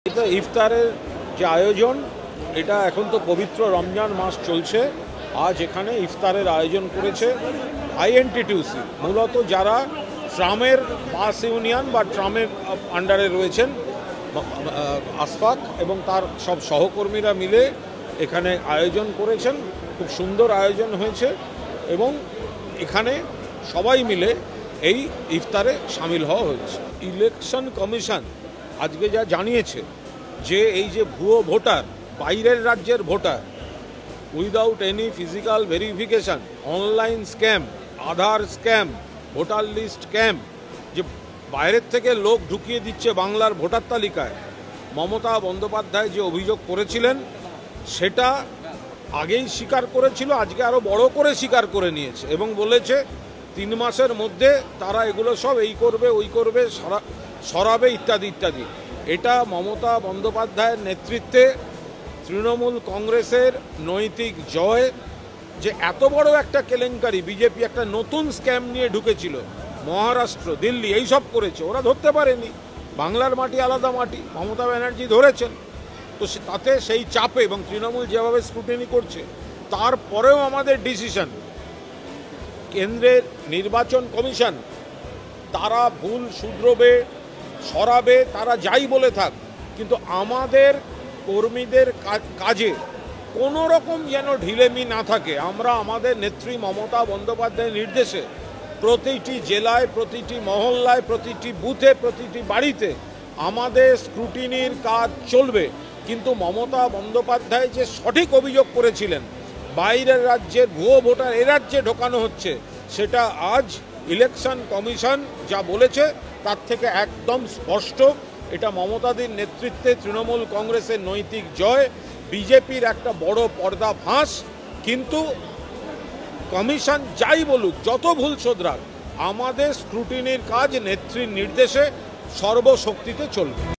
এটা ইফতারের যে আয়োজন, এটা এখন তো পবিত্র রমজান মাস চলছে। আজ এখানে ইফতারের আয়োজন করেছে আইএনটিটিউসি, মূলত যারা ট্রামের বাস ইউনিয়ন বা ট্রামের আন্ডারে রয়েছেন, আশফাক এবং তার সব সহকর্মীরা মিলে এখানে আয়োজন করেছেন। খুব সুন্দর আয়োজন হয়েছে এবং এখানে সবাই মিলে এই ইফতারে সামিল হওয়া হয়েছে। ইলেকশন কমিশন আজকে যা জানিয়েছে যে এই যে ভুয়ো ভোটার, বাইরের রাজ্যের voter, without any physical verification, online scam, Aadhaar scam, voter list scam, যে বাইরের থেকে লোক ঢুকিয়ে দিচ্ছে বাংলার ভোটার তালিকায়, মমতা বন্দ্যোপাধ্যায় যে অভিযোগ করেছিলেন সেটা আগেই স্বীকার করেছিল, আজকে আরও বড় করে স্বীকার করে নিয়েছে এবং বলেছে 3 মাসের মধ্যে তারা এগুলো সব এই করবে, ওই করবে, সরাবে ইত্যাদি ইত্যাদি। এটা মমতা বন্দ্যোপাধ্যায়ের নেতৃত্বে তৃণমূল কংগ্রেসের নৈতিক জয়। যে এত বড় একটা কেলেঙ্কারি, বিজেপি একটা নতুন স্ক্যাম নিয়ে ঢুকেছিল, মহারাষ্ট্র, দিল্লি এইসব করেছে, ওরা ধরতে পারেনি। বাংলার মাটি আলাদা মাটি, মমতা ব্যানার্জি ধরেছেন। তো তাতে সেই চাপে এবং তৃণমূল যেভাবে স্ক্রুটিনি করছে, তারপরেও আমাদের ডিসিশন, কেন্দ্রের নির্বাচন কমিশন তারা ভুল শুধরবে, সরাবে, তারা যাই বলে থাক, কিন্তু আমাদের কর্মীদের কাজে কোনো রকম যেন ঢিলেমি না থাকে। আমরা আমাদের নেত্রী মমতা বন্দ্যোপাধ্যায়ের নির্দেশে প্রতিটি জেলায়, প্রতিটি মহল্লায়, প্রতিটি বুথে, প্রতিটি বাড়িতে আমাদের স্ক্রুটিনির কাজ চলবে। কিন্তু মমতা বন্দ্যোপাধ্যায় যে সঠিক অভিযোগ করেছিলেন বাইরের রাজ্যের ভুয়ো ভোটার এ রাজ্যে ঢোকানো হচ্ছে, সেটা আজ ইলেকশন কমিশন যা বলেছে তার থেকে একদম স্পষ্ট। এটা মমতাদির নেতৃত্বে তৃণমূল কংগ্রেসের নৈতিক জয়, বিজেপির একটা বড় পর্দা ফাঁস। কিন্তু কমিশন যাই বলুক, যত ভুল শোধরাক, আমাদের স্ক্রুটিনির কাজ নেত্রীর নির্দেশে সর্বশক্তিতে চলবে।